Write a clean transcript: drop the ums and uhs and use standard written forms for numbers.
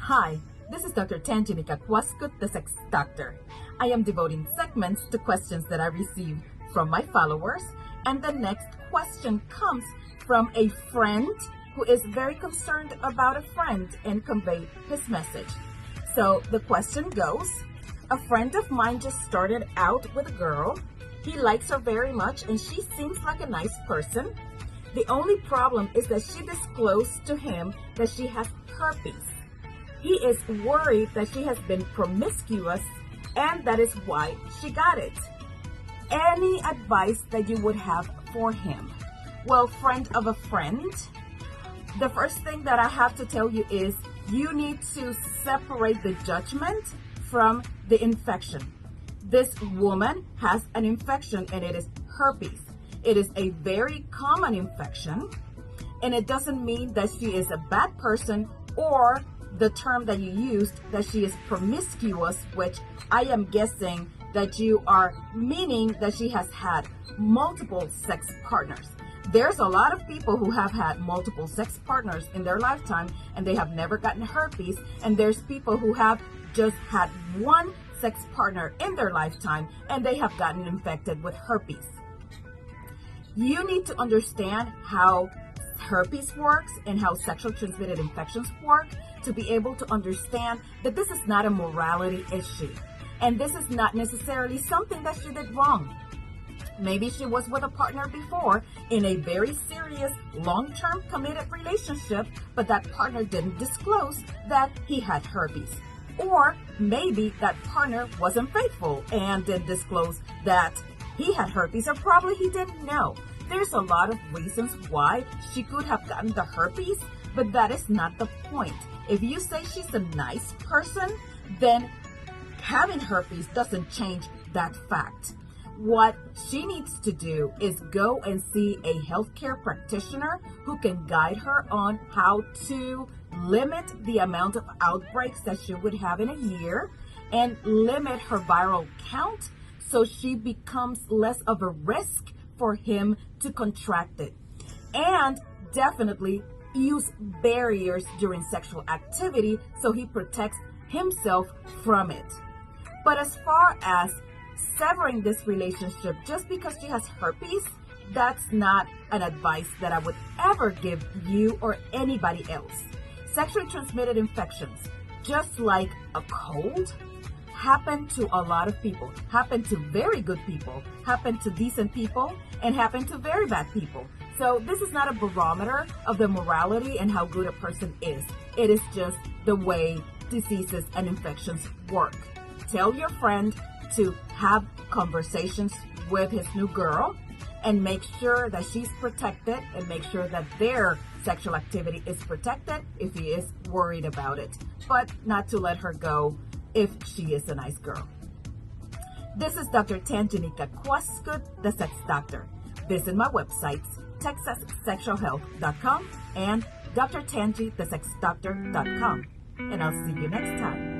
Hi, this is Dr. Tanjanika Kwaskut, the Sex Doctor. I am devoting segments to questions that I receive from my followers, and the next question comes from a friend who is very concerned about a friend and convey his message. So the question goes, a friend of mine just started out with a girl. He likes her very much and she seems like a nice person. The only problem is that she disclosed to him that she has herpes. He is worried that she has been promiscuous and that is why she got it. Any advice that you would have for him? Well, friend of a friend, the first thing that I have to tell you is you need to separate the judgment from the infection. This woman has an infection and it is herpes. It is a very common infection, and it doesn't mean that she is a bad person or the term that you used, that she is promiscuous, which I am guessing that you are meaning that she has had multiple sex partners. There's a lot of people who have had multiple sex partners in their lifetime and they have never gotten herpes, and there's people who have just had one sex partner in their lifetime and they have gotten infected with herpes. You need to understand how herpes works and how sexually transmitted infections work to be able to understand that this is not a morality issue. And this is not necessarily something that she did wrong. Maybe she was with a partner before in a very serious, long-term committed relationship, but that partner didn't disclose that he had herpes. Or maybe that partner wasn't faithful and didn't disclose that he had herpes, or probably he didn't know. There's a lot of reasons why she could have gotten the herpes, but that is not the point. If you say she's a nice person, then having herpes doesn't change that fact. What she needs to do is go and see a healthcare practitioner who can guide her on how to limit the amount of outbreaks that she would have in a year and limit her viral count so she becomes less of a risk for him to contract it. And definitely use barriers during sexual activity so he protects himself from it. But as far as severing this relationship just because she has herpes, that's not an advice that I would ever give you or anybody else. Sexually transmitted infections, just like a cold, happen to a lot of people, happen to very good people, happen to decent people, and happen to very bad people. So this is not a barometer of the morality and how good a person is. It is just the way diseases and infections work. Tell your friend to have conversations with his new girl and make sure that she's protected and make sure that their sexual activity is protected if he is worried about it, but not to let her go if she is a nice girl. This is Dr. Tanjanika Kwaskut, the Sex Doctor. Visit my websites, texassexualhealth.com and drtanji, thesexdoctor.com. And I'll see you next time.